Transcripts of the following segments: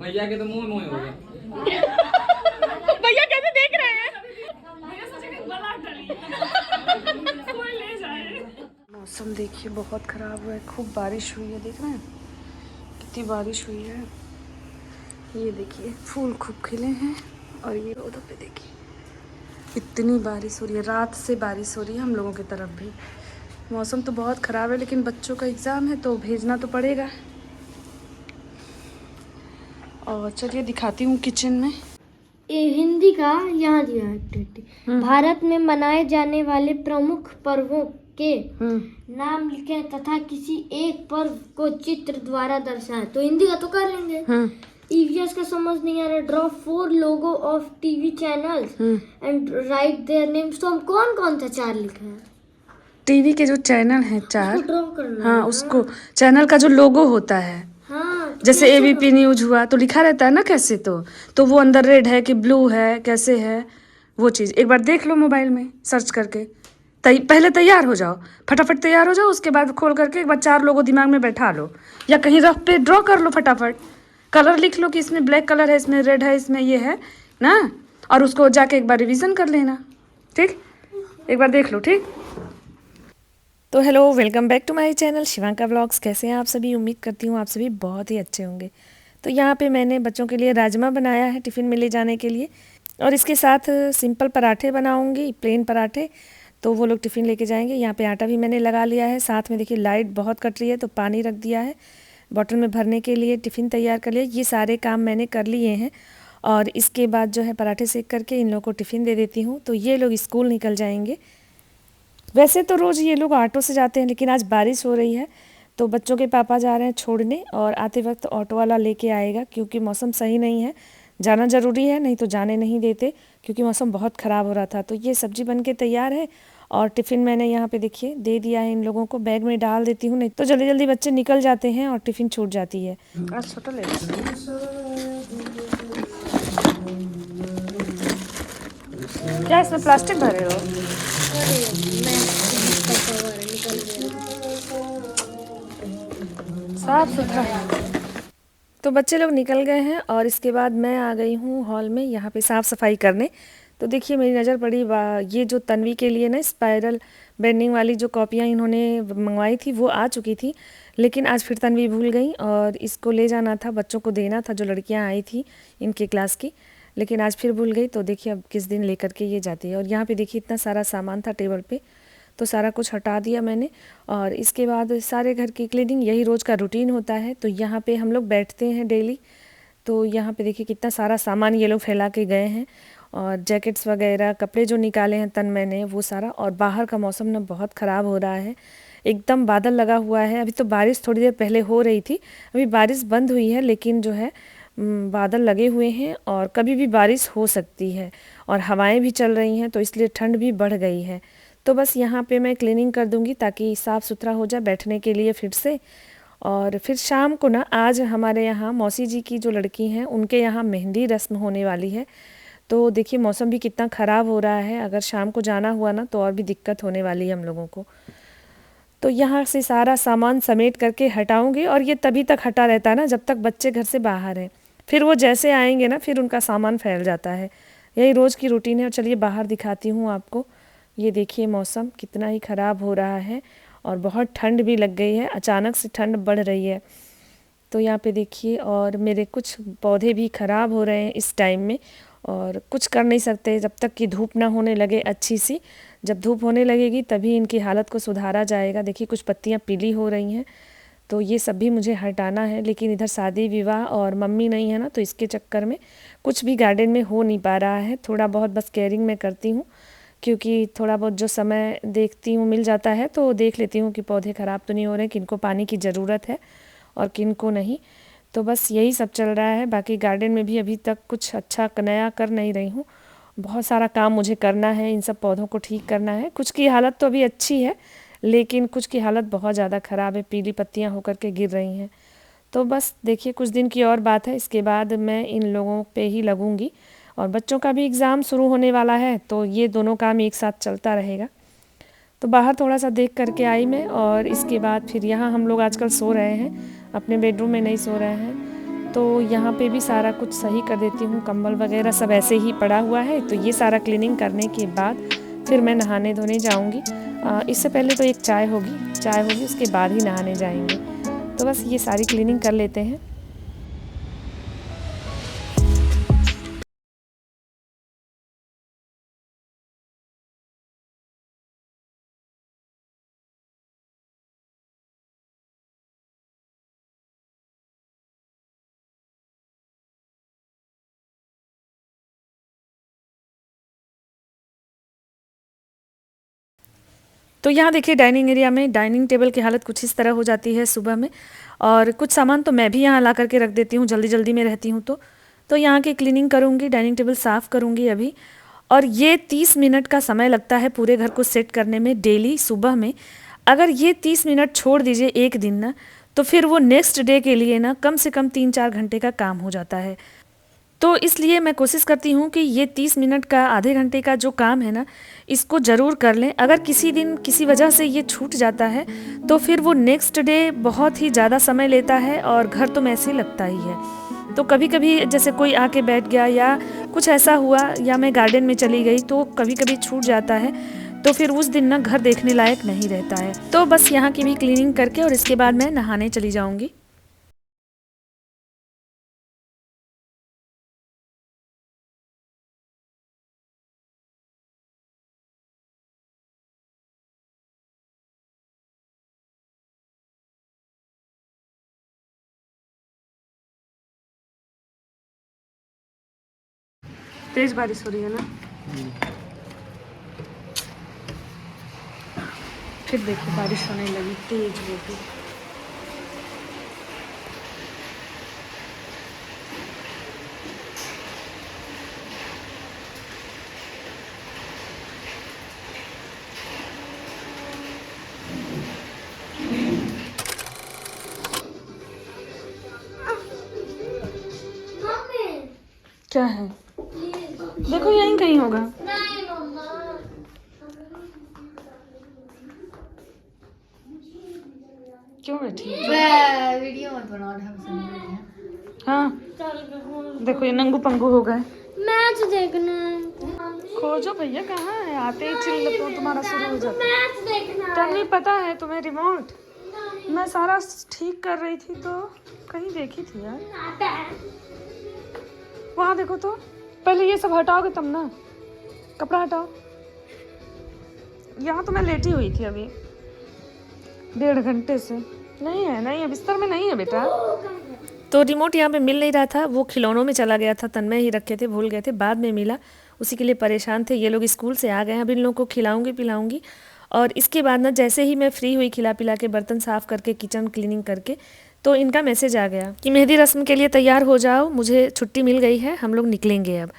भैया के तो मुंह मुंह हो गए। भैया कैसे देख रहे हैं? मौसम देखिए बहुत खराब हुआ है, खूब बारिश हुई है, देख रहे हैं कितनी बारिश हुई है। ये देखिए फूल खूब खिले हैं और ये उधर पे देखिए इतनी बारिश हो रही है, रात से बारिश हो रही है हम लोगों की तरफ भी। मौसम तो बहुत ख़राब है लेकिन बच्चों का एग्ज़ाम है तो भेजना तो पड़ेगा। और चलिए दिखाती हूँ किचन में। ये हिंदी का यहाँ दिया है। भारत में मनाए जाने वाले प्रमुख पर्वों के नाम लिखें तथा किसी एक पर्व को चित्र द्वारा दर्शाएं। तो हिंदी का तो कर लेंगे। ईवीएस का समझ नहीं आ रहा। Draw 4 logo of TV channels and right their names. तो हम कौन कौन सा 4 लिखे हैं? टीवी के जो चैनल हैं 4, ड्रॉ करना। हाँ उसको चैनल का जो लोगो होता है, हाँ, जैसे एबीपी न्यूज हुआ तो लिखा रहता है ना कैसे, तो वो अंदर रेड है कि ब्लू है कैसे है वो चीज़ एक बार देख लो मोबाइल में सर्च करके। पहले तैयार हो जाओ, फटाफट तैयार हो जाओ, उसके बाद खोल करके एक बार 4 लोगों दिमाग में बैठा लो या कहीं रफ पे ड्रॉ कर लो, फटाफट कलर लिख लो कि इसमें ब्लैक कलर है, इसमें रेड है, इसमें ये है ना, और उसको जाके एक बार रिवीजन कर लेना। ठीक, एक बार देख लो। ठीक, तो hello, welcome back to my channel Shivanka vlogs. कैसे हैं आप सभी? उम्मीद करती हूँ आप सभी बहुत ही अच्छे होंगे। तो यहाँ पे मैंने बच्चों के लिए राजमा बनाया है टिफ़िन में ले जाने के लिए, और इसके साथ सिंपल पराठे बनाऊँगी, प्लेन पराठे, तो वो लोग टिफ़िन लेके जाएंगे। यहाँ पे आटा भी मैंने लगा लिया है। साथ में देखिए लाइट बहुत कट रही है तो पानी रख दिया है बॉटल में भरने के लिए, टिफ़िन तैयार कर लिया। ये सारे काम मैंने कर लिए हैं और इसके बाद जो है पराठे सेक करके इन लोगों को टिफ़िन दे देती हूँ। तो ये लोग स्कूल निकल जाएंगे। वैसे तो रोज़ ये लोग ऑटो से जाते हैं लेकिन आज बारिश हो रही है तो बच्चों के पापा जा रहे हैं छोड़ने, और आते वक्त ऑटो वाला लेके आएगा क्योंकि मौसम सही नहीं है। जाना ज़रूरी है, नहीं तो जाने नहीं देते क्योंकि मौसम बहुत ख़राब हो रहा था। तो ये सब्ज़ी बन के तैयार है और टिफ़िन मैंने यहाँ पे देखिए दे दिया है इन लोगों को। बैग में डाल देती हूँ, नहीं तो जल्दी जल्दी बच्चे निकल जाते हैं और टिफ़िन छूट जाती है। आज छोटा ले क्या इसमें प्लास्टिक भरे हो? साफ सुथरा। तो बच्चे लोग निकल गए हैं और इसके बाद मैं आ गई हूँ हॉल में यहाँ पे साफ़ सफाई करने। तो देखिए मेरी नज़र पड़ी ये जो तन्वी के लिए ना स्पाइरल बेंडिंग वाली जो कॉपियाँ इन्होंने मंगवाई थी वो आ चुकी थी, लेकिन आज फिर तन्वी भूल गई और इसको ले जाना था, बच्चों को देना था जो लड़कियाँ आई थी इनके क्लास की, लेकिन आज फिर भूल गई। तो देखिए अब किस दिन लेकर के ये जाती है। और यहाँ पे देखिए इतना सारा सामान था टेबल पे, तो सारा कुछ हटा दिया मैंने। और इसके बाद सारे घर की क्लीनिंग, यही रोज़ का रूटीन होता है। तो यहाँ पे हम लोग बैठते हैं डेली। तो यहाँ पे देखिए कितना सारा सामान ये लोग फैला के गए हैं, और जैकेट्स वगैरह, कपड़े जो निकाले हैं तन मैंने वो सारा। और बाहर का मौसम ना बहुत ख़राब हो रहा है, एकदम बादल लगा हुआ है। अभी तो बारिश थोड़ी देर पहले हो रही थी, अभी बारिश बंद हुई है, लेकिन जो है बादल लगे हुए हैं और कभी भी बारिश हो सकती है, और हवाएं भी चल रही हैं तो इसलिए ठंड भी बढ़ गई है। तो बस यहाँ पे मैं क्लीनिंग कर दूँगी ताकि साफ़ सुथरा हो जाए बैठने के लिए फिर से। और फिर शाम को ना आज हमारे यहाँ मौसी जी की जो लड़की हैं उनके यहाँ मेहंदी रस्म होने वाली है। तो देखिए मौसम भी कितना ख़राब हो रहा है, अगर शाम को जाना हुआ ना तो और भी दिक्कत होने वाली है हम लोगों को। तो यहाँ से सारा सामान समेट करके हटाऊँगी, और ये तभी तक हटा रहता है ना जब तक बच्चे घर से बाहर हैं, फिर वो जैसे आएंगे ना फिर उनका सामान फैल जाता है। यही रोज़ की रूटीन है। और चलिए बाहर दिखाती हूँ आपको। ये देखिए मौसम कितना ही ख़राब हो रहा है और बहुत ठंड भी लग गई है, अचानक से ठंड बढ़ रही है। तो यहाँ पे देखिए, और मेरे कुछ पौधे भी ख़राब हो रहे हैं इस टाइम में, और कुछ कर नहीं सकते जब तक कि धूप ना होने लगे अच्छी सी। जब धूप होने लगेगी तभी इनकी हालत को सुधारा जाएगा। देखिए कुछ पत्तियाँ पीली हो रही हैं, तो ये सब भी मुझे हटाना है। लेकिन इधर शादी विवाह और मम्मी नहीं है ना, तो इसके चक्कर में कुछ भी गार्डन में हो नहीं पा रहा है। थोड़ा बहुत बस केयरिंग में करती हूँ, क्योंकि थोड़ा बहुत जो समय देखती हूँ मिल जाता है तो देख लेती हूँ कि पौधे ख़राब तो नहीं हो रहे, किनको पानी की ज़रूरत है और किनको नहीं। तो बस यही सब चल रहा है। बाकी गार्डन में भी अभी तक कुछ अच्छा नया कर नहीं रही हूँ, बहुत सारा काम मुझे करना है, इन सब पौधों को ठीक करना है। कुछ की हालत तो अभी अच्छी है लेकिन कुछ की हालत बहुत ज़्यादा ख़राब है, पीली पत्तियाँ होकर के गिर रही हैं। तो बस देखिए कुछ दिन की और बात है, इसके बाद मैं इन लोगों पे ही लगूंगी। और बच्चों का भी एग्ज़ाम शुरू होने वाला है तो ये दोनों काम एक साथ चलता रहेगा। तो बाहर थोड़ा सा देख करके आई मैं, और इसके बाद फिर यहाँ हम लोग आजकल सो रहे हैं, अपने बेडरूम में नहीं सो रहे हैं। तो यहाँ पे भी सारा कुछ सही कर देती हूँ, कंबल वगैरह सब ऐसे ही पड़ा हुआ है। तो ये सारा क्लीनिंग करने के बाद फिर मैं नहाने धोने जाऊँगी। इससे पहले तो एक चाय होगी उसके बाद ही नहाने जाएंगे। तो बस ये सारी क्लीनिंग कर लेते हैं। तो यहाँ देखिए डाइनिंग एरिया में डाइनिंग टेबल की हालत कुछ इस तरह हो जाती है सुबह में, और कुछ सामान तो मैं भी यहाँ ला करके रख देती हूँ, जल्दी जल्दी में रहती हूँ। तो यहाँ की क्लीनिंग करूँगी, डाइनिंग टेबल साफ़ करूँगी अभी। और ये 30 मिनट का समय लगता है पूरे घर को सेट करने में डेली सुबह में। अगर ये 30 मिनट छोड़ दीजिए एक दिन ना, तो फिर वो नेक्स्ट डे के लिए ना कम से कम 3-4 घंटे का काम हो जाता है। तो इसलिए मैं कोशिश करती हूँ कि ये 30 मिनट का, आधे घंटे का जो काम है ना, इसको ज़रूर कर लें। अगर किसी दिन किसी वजह से ये छूट जाता है तो फिर वो नेक्स्ट डे बहुत ही ज़्यादा समय लेता है और घर तो वैसे लगता ही है। तो कभी कभी जैसे कोई आके बैठ गया या कुछ ऐसा हुआ, या मैं गार्डन में चली गई, तो कभी कभी छूट जाता है। तो फिर उस दिन ना घर देखने लायक नहीं रहता है। तो बस यहाँ की भी क्लीनिंग करके और इसके बाद मैं नहाने चली जाऊँगी। तेज बारिश हो रही है ना, फिर देखिए बारिश होने लगी तेज हो गई। क्या है? देखो यहीं कहीं होगा। नहीं मम्मा, क्यों बैठी? वीडियो मत बनाओ, ढंग से नहीं है। हाँ देखो ये नंगू पंगू हो गए। मैच देखना खोजो भैया, कहाँ है? आते ही चिल्ल तो तुम्हारा शुरू हो जाता है। मैच देखना तब नहीं पता है तुम्हें रिमोट? मैं सारा ठीक कर रही थी तो कहीं देखी थी यार। वहाँ देखो तो, पहले ये सब हटाओगे तब ना, कपड़ा हटाओ। यहाँ तो मैं लेटी हुई थी अभी 1.5 घंटे से। नहीं है बिस्तर में नहीं है बेटा। तो रिमोट यहाँ पे मिल नहीं रहा था, वो खिलौनों में चला गया था, तन्मय ही रखे थे, भूल गए थे, बाद में मिला, उसी के लिए परेशान थे। ये लोग स्कूल से आ गए हैं, अब इन लोगों को खिलाऊंगी पिलाऊंगी। और इसके बाद ना जैसे ही मैं फ्री हुई खिला पिला के, बर्तन साफ़ करके, किचन क्लीनिंग करके, तो इनका मैसेज आ गया कि मेहंदी रस्म के लिए तैयार हो जाओ, मुझे छुट्टी मिल गई है, हम लोग निकलेंगे अब।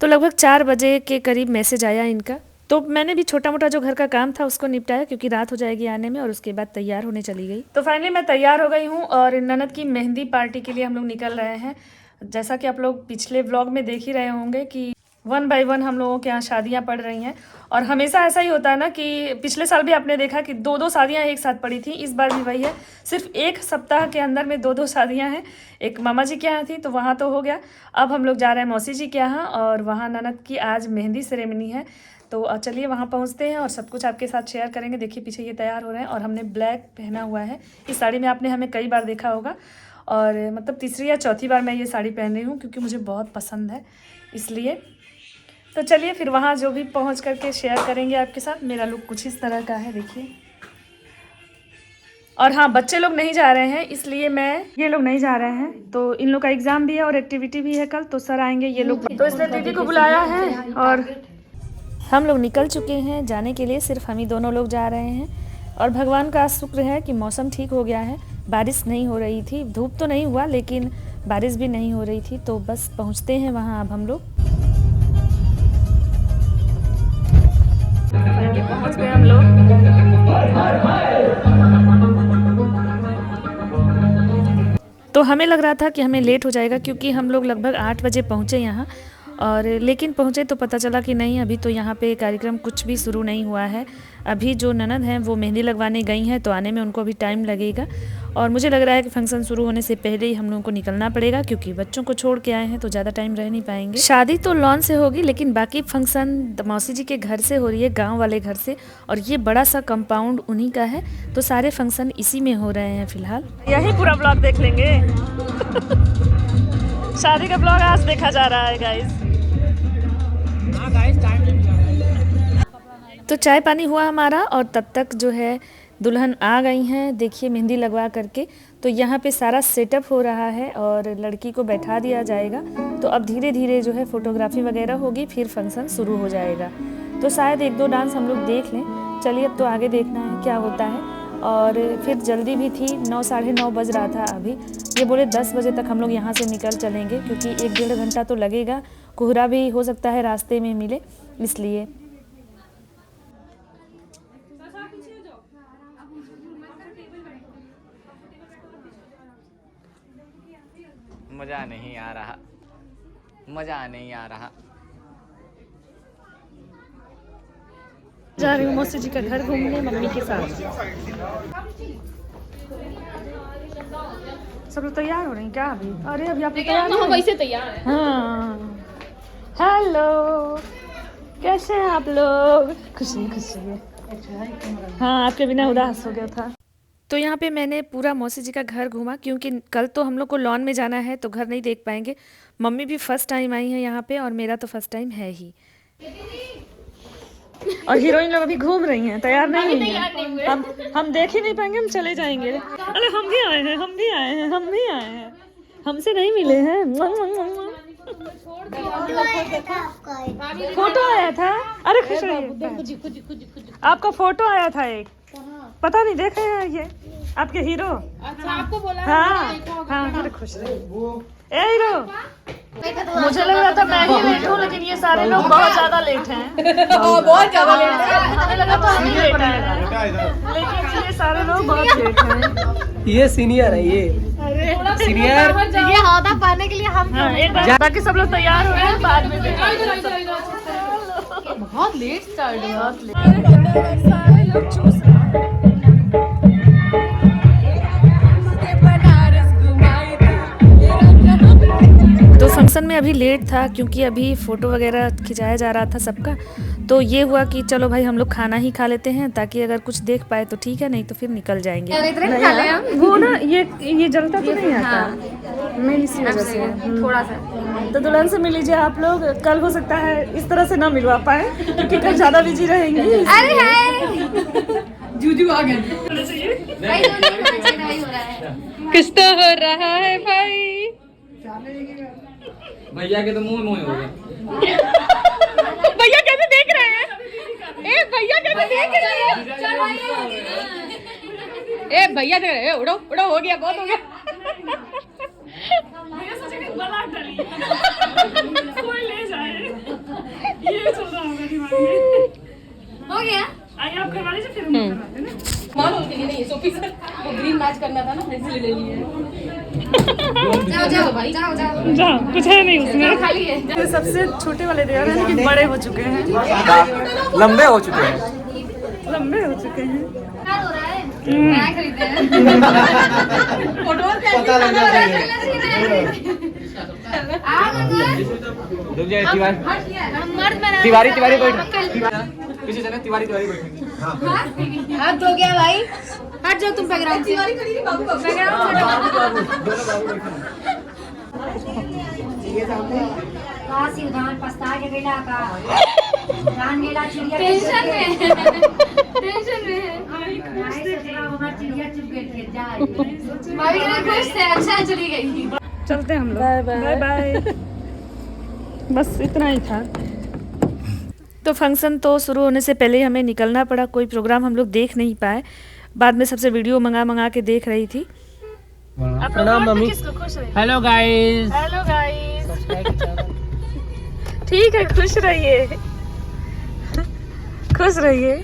तो लगभग 4 बजे के करीब मैसेज आया इनका। तो मैंने भी छोटा मोटा जो घर का काम था उसको निपटाया, क्योंकि रात हो जाएगी आने में, और उसके बाद तैयार होने चली गई। तो फाइनली मैं तैयार हो गई हूँ और ननद की मेहंदी पार्टी के लिए हम लोग निकल रहे हैं। जैसा कि आप लोग पिछले व्लॉग में देख ही रहे होंगे कि 1 बाय 1 हम लोगों के यहाँ शादियाँ पड़ रही हैं। और हमेशा ऐसा ही होता है ना कि पिछले साल भी आपने देखा कि 2-2 शादियाँ एक साथ पड़ी थी, इस बार भी वही है। सिर्फ 1 सप्ताह के अंदर में 2-2 शादियाँ हैं। एक मामा जी के यहाँ थी तो वहाँ तो हो गया, अब हम लोग जा रहे हैं मौसी जी के यहाँ, और वहाँ ननद की आज मेहंदी सेरेमनी है। तो चलिए वहाँ पहुँचते हैं और सब कुछ आपके साथ शेयर करेंगे। देखिए पीछे ये तैयार हो रहे हैं और हमने ब्लैक पहना हुआ है। इस साड़ी में आपने हमें कई बार देखा होगा, और मतलब तीसरी या चौथी बार मैं ये साड़ी पहन रही हूँ, क्योंकि मुझे बहुत पसंद है इसलिए। तो चलिए फिर वहाँ जो भी पहुँच करके शेयर करेंगे आपके साथ। मेरा लुक कुछ इस तरह का है, देखिए। और हाँ, बच्चे लोग नहीं जा रहे हैं, इसलिए ये लोग नहीं जा रहे हैं। तो इन लोग का एग्ज़ाम भी है और एक्टिविटी भी है कल, तो सर आएंगे ये लोग, तो इसलिए दीदी को बुलाया है। और हम लोग निकल चुके हैं जाने के लिए, सिर्फ हम ही दोनों लोग जा रहे हैं। और भगवान का शुक्र है कि मौसम ठीक हो गया है, बारिश नहीं हो रही थी, धूप तो नहीं हुआ लेकिन बारिश भी नहीं हो रही थी। तो बस पहुंचते हैं वहां अब हम लोग। पहुंच गए हम लोग। तो हमें लग रहा था कि हमें लेट हो जाएगा, क्योंकि हम लोग लगभग 8 बजे पहुंचे यहाँ, और लेकिन पहुँचे तो पता चला कि नहीं, अभी तो यहाँ पे कार्यक्रम कुछ भी शुरू नहीं हुआ है। अभी जो ननद हैं वो मेहंदी लगवाने गई हैं, तो आने में उनको अभी टाइम लगेगा। और मुझे लग रहा है कि फंक्शन शुरू होने से पहले ही हम लोगों को निकलना पड़ेगा, क्योंकि बच्चों को छोड़ के आए हैं तो ज़्यादा टाइम रह नहीं पाएंगे। शादी तो लॉन से होगी, लेकिन बाकी फंक्शन मौसी जी के घर से हो रही है, गांव वाले घर से। और ये बड़ा सा कंपाउंड उन्हीं का है, तो सारे फंक्शन इसी में हो रहे हैं फिलहाल। यही पूरा ब्लॉग देख लेंगे। शादी का ब्लॉग आज देखा जा रहा है गाइस। तो चाय पानी हुआ हमारा, और तब तक जो है दुल्हन आ गई हैं, देखिए मेहंदी लगवा करके। तो यहाँ पे सारा सेटअप हो रहा है और लड़की को बैठा दिया जाएगा। तो अब धीरे धीरे जो है फोटोग्राफी वगैरह होगी, फिर फंक्शन शुरू हो जाएगा। तो शायद 1-2 डांस हम लोग देख लें। चलिए अब तो आगे देखना है क्या होता है। और फिर जल्दी भी थी, 9 साढ़े 9 बज रहा था अभी। ये बोले 10 बजे तक हम लोग यहाँ से निकल चलेंगे, क्योंकि 1-1.5 घंटा तो लगेगा। कोहरा भी हो सकता है रास्ते में मिले, इसलिए। मज़ा नहीं आ रहा, मज़ा नहीं आ रहा। जा रही हूँ मौसी जी का घर घूमने मम्मी के साथ। सब लोग तैयार हो रहे हैं क्या अभी? अरे अभी आप तैयार हम वैसे तैयार हैं। हाँ, हेलो, कैसे हैं आप लोग? खुशी खुशी। हाँ, आपके बिना उदास हो गया था। तो यहाँ पे मैंने पूरा मौसी जी का घर घूमा, क्योंकि कल तो हम लोग को लॉन में जाना है तो घर नहीं देख पाएंगे। मम्मी भी फर्स्ट टाइम आई है यहाँ पे, और मेरा तो फर्स्ट टाइम है ही। और हीरोइन लोग अभी घूम रही हैं, तैयार नहीं है। हम देख ही नहीं पाएंगे, हम चले जाएंगे। अरे हम भी आए हैं, हम भी आए हैं, हम भी आए हैं, हमसे नहीं मिले हैं। फोटो आया था, अरे खुश रहिए। आपका फोटो आया था एक, पता नहीं देखे हैं ये आपके हीरो। अच्छा, आपको बोला है? हाँ हाँ, अरे खुश रहिए। ए हीरो, मुझे लग रहा था मैं ही लेट हूँ, लेकिन ये सारे लोग बहुत ज्यादा लेट हैं। बहुत ज्यादा लेट है। हमें लगा था हम ही लेट आए, लेकिन ये सारे लोग बहुत लेट हैं। ये सीनियर है, ये सीनियर। ये हौदा पाने के लिए हम हाँ, एक बार बाकी सब लोग तैयार हो रहे हैं, बाद में बहुत लेट स्टार्ट है। बहुत लेट सारे लोग चूस रहे हैं। तो फंक्शन में अभी लेट था, क्योंकि अभी फ़ोटो वगैरह खिंचाया जा रहा था सबका। तो ये हुआ कि चलो भाई हम लोग खाना ही खा लेते हैं, ताकि अगर कुछ देख पाए तो ठीक है, नहीं तो फिर निकल जाएंगे। वो ना ये जलता तो नहीं आता, मैं इसी वजह से थोड़ा सा। तो दुल्हन से मिल लीजिए आप लोग। कल हो सकता है इस तरह से ना मिलवा पाए, क्योंकि कल ज़्यादा बिजी रहेंगी। अरे हाय जूजू आ गए। कुछ तो हो रहा है भाई। भैया के तो मुंह हो गए। भैया कैसे देख रहे हैं? ए भैया कैसे देख रहे हैं? ए भैया देख रहे हैं, उड़ो उड़ो, हो गया, बहुत हो गया। भैया सोचेंगे बला डाली कोई ले जाए, ये चल रहा होगा दिमाग में। हो गया। आइए आप करवा लीजिए, फिर हम करवाते हैं ना। मालूम के लिए नहीं, सोफी सर वो ग्रीन मैच करना था ना, इसलिए ले लिए। जाओ भाई, जाओ जाओ जाओ, कुछ है नहीं उसमें। खाली है। ये सबसे छोटे वाले देवर हैं, लेकिन बड़े हो चुके हैं, लंबे हो चुके हैं। लंबे हो चुके हैं। क्या हो रहा है? क्या खरीदे हैं? फोटो पता लग जाता रुक जाइए, तिवारी हम मर्द बना तिवारी तिवारी बैठ, किसी जगह तिवारी तिवारी बैठेंगे। हाथ धो गया भाई, हट जाओ तुम बैकग्राउंड से। काशी उधान पछता के गेला का धान गेला चिड़िया टेंशन में है। हमार चिड़िया चुप गई जाए भाभी के लिए खुश थे, अच्छा चली गई। चलते हैं हम लोग, बाय बाय। बस इतना ही था। तो फंक्शन तो शुरू होने से पहले ही हमें निकलना पड़ा, कोई प्रोग्राम हम लोग देख नहीं पाए। बाद में सबसे वीडियो मंगा के देख रही थी। प्रणाम mummy. Hello guys. Hello guys. ठीक है, खुश रहिए, खुश रहिए।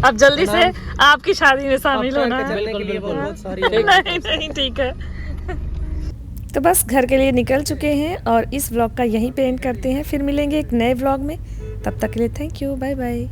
अब जल्दी से आपकी शादी में शामिल होना है। नहीं नहीं, ठीक है। तो बस घर के लिए निकल चुके हैं, और इस व्लॉग का यहीं पे एंड करते हैं। फिर मिलेंगे एक नए व्लॉग में, तब तक के लिए थैंक यू, बाय बाय।